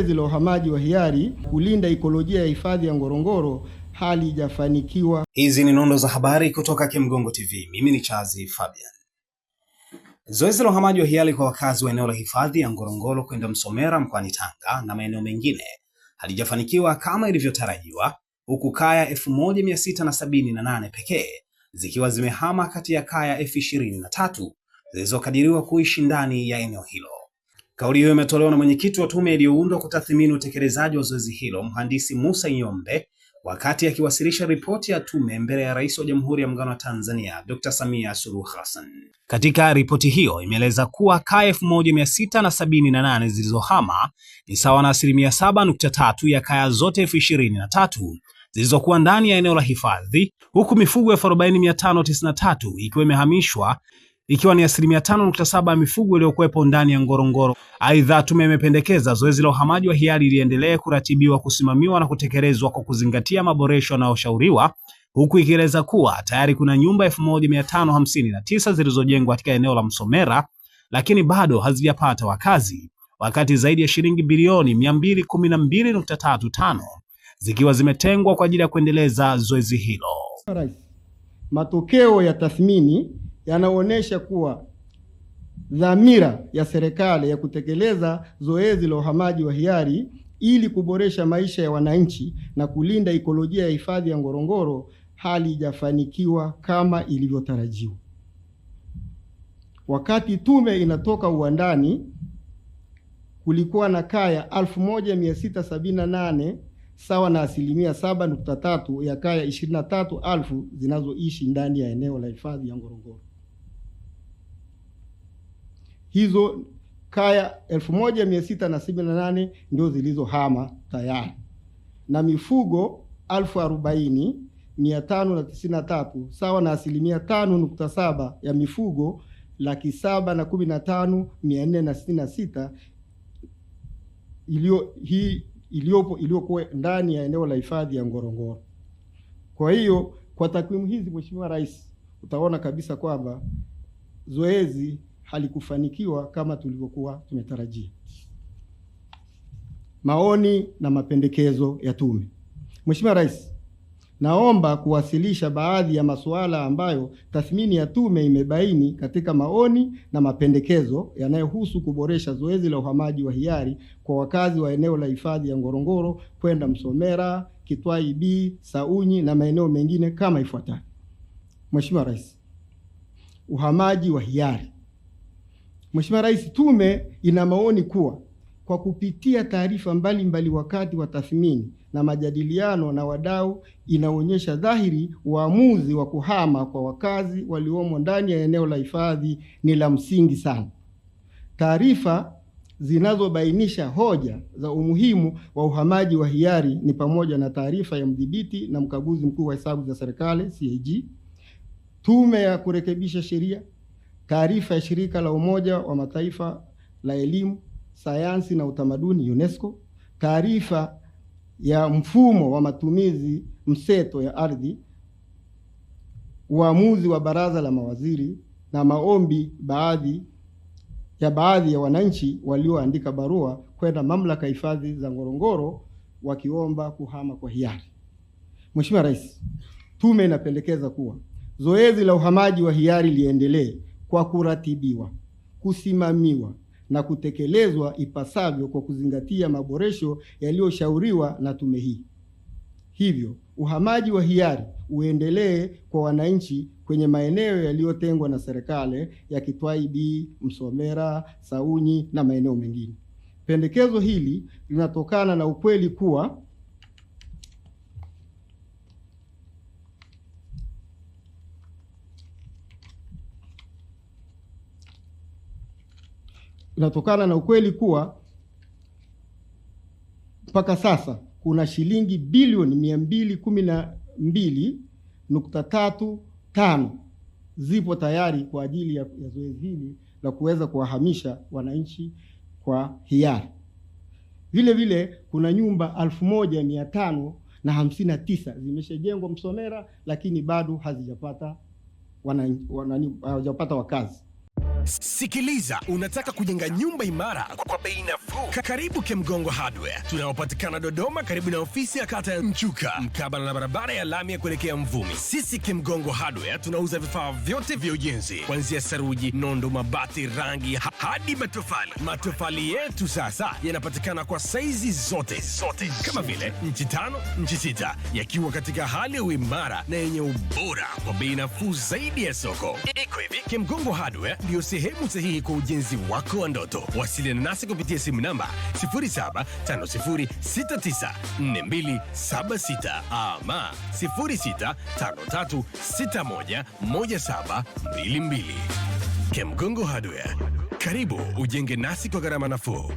zoezi la uhamaji wa hiari kulinda ikolojia ya hifadhi ya Ngorongoro halijafanikiwa. Hizi ni nondo za habari kutoka Kimgongo TV. Mimi ni Chazi Fabian. Zoezi la uhamaji wa hiari kwa wakazi wa eneo la hifadhi ya Ngorongoro kwenda Msomera mkoani Tanga na maeneo mengine halijafanikiwa kama ilivyotarajiwa, huku kaya 1678 pekee zikiwa zimehama kati ya kaya 23 zilizokadiriwa kuishi ndani ya eneo hilo. Kauli hiyo imetolewa na mwenyekiti wa tume iliyoundwa kutathmini utekelezaji wa zoezi hilo, Mhandisi Musa Nyombe, wakati akiwasilisha ripoti ya tume mbele ya Rais wa Jamhuri ya Muungano wa Tanzania, Dr. Samia Suluhu Hassan. Katika ripoti hiyo imeeleza kuwa kaya 1678 zilizohama ni sawa na 7.3% ya kaya zote 23 zilizokuwa ndani ya eneo la hifadhi, huku mifugo 40,593 ikiwa imehamishwa, ikiwa ni 5.7% ya mifugo iliyokuwepo ndani ya Ngorongoro. Aidha, tume imependekeza zoezi la uhamaji wa hiari liendelee kuratibiwa, kusimamiwa na kutekelezwa kwa kuzingatia maboresho yanayoshauriwa, huku ikieleza kuwa tayari kuna nyumba 1559 zilizojengwa katika eneo la Msomera lakini bado hazijapata wakazi, wakati zaidi ya shilingi bilioni 212.35 zikiwa zimetengwa kwa ajili ya kuendeleza zoezi hilo. Matokeo ya tathmini yanaonyesha kuwa dhamira ya serikali ya kutekeleza zoezi la uhamaji wa hiari ili kuboresha maisha ya wananchi na kulinda ikolojia ya hifadhi ya Ngorongoro halijafanikiwa kama ilivyotarajiwa. Wakati tume inatoka uwandani, kulikuwa na kaya 1678 sawa na 7.3% ya kaya 23,000 zinazoishi ndani ya eneo la hifadhi ya Ngorongoro. Hizo kaya 1678 ndio zilizohama tayari, na mifugo 40,593 sawa na 5.7% ya mifugo 715,466 iliyokuwa ndani ya eneo la hifadhi ya Ngorongoro. Kwa hiyo kwa takwimu hizi, Mheshimiwa Rais, utaona kabisa kwamba zoezi halikufanikiwa kama tulivyokuwa tumetarajia. Maoni na mapendekezo ya tume. Mheshimiwa Rais, naomba kuwasilisha baadhi ya masuala ambayo tathmini ya tume imebaini katika maoni na mapendekezo yanayohusu kuboresha zoezi la uhamaji wa hiari kwa wakazi wa eneo la hifadhi ya Ngorongoro kwenda Msomera, Kitwai B, Saunyi na maeneo mengine kama ifuatavyo. Mheshimiwa Rais, uhamaji wa hiari. Mheshimiwa Rais, tume ina maoni kuwa kwa kupitia taarifa mbalimbali wakati wa tathmini na majadiliano na wadau, inaonyesha dhahiri uamuzi wa kuhama kwa wakazi waliomo ndani ya eneo la hifadhi ni la msingi sana. Taarifa zinazobainisha hoja za umuhimu wa uhamaji wa hiari ni pamoja na taarifa ya mdhibiti na mkaguzi mkuu wa hesabu za serikali CAG, tume ya kurekebisha sheria, taarifa ya shirika la Umoja wa Mataifa la elimu, sayansi na utamaduni UNESCO, taarifa ya mfumo wa matumizi mseto ya ardhi, uamuzi wa baraza la mawaziri na maombi baadhi ya wananchi walioandika barua kwenda mamlaka hifadhi za Ngorongoro wakiomba kuhama kwa hiari. Mheshimiwa Rais, tume inapendekeza kuwa zoezi la uhamaji wa hiari liendelee kwa kuratibiwa, kusimamiwa na kutekelezwa ipasavyo kwa kuzingatia maboresho yaliyoshauriwa na tume hii. Hivyo, uhamaji wa hiari uendelee kwa wananchi kwenye maeneo yaliyotengwa na serikali ya Kitwai B, Msomera, Saunyi na maeneo mengine. Pendekezo hili linatokana na ukweli kuwa mpaka sasa kuna shilingi bilioni 212.35 zipo tayari kwa ajili ya zoezi hili la kuweza kuwahamisha wananchi kwa hiari. Vile vile kuna nyumba 1559 zimeshajengwa Msomera lakini bado hazijapata wakazi. Sikiliza, unataka kujenga nyumba imara kwa bei nafuu? Karibu Kemgongo Hardware. Tunaopatikana Dodoma karibu na ofisi ya kata ya Mchuka, mkabala na barabara ya lami ya kuelekea Mvumi. Sisi Kemgongo Hardware tunauza vifaa vyote vya ujenzi, kuanzia saruji, nondo, mabati, rangi hadi matofali. Matofali yetu sasa yanapatikana kwa saizi zote kama vile inchi 5, inchi 6, yakiwa katika hali ya uimara na yenye ubora kwa bei nafuu zaidi ya soko. Iko hivi, Kemgongo Hardware ndio sehemu sahihi kwa ujenzi wako wa ndoto. Wasiliana nasi kupitia simu namba 0750694276 ama 0653611722. Kemgongo Hardware, karibu ujenge nasi kwa gharama nafuu.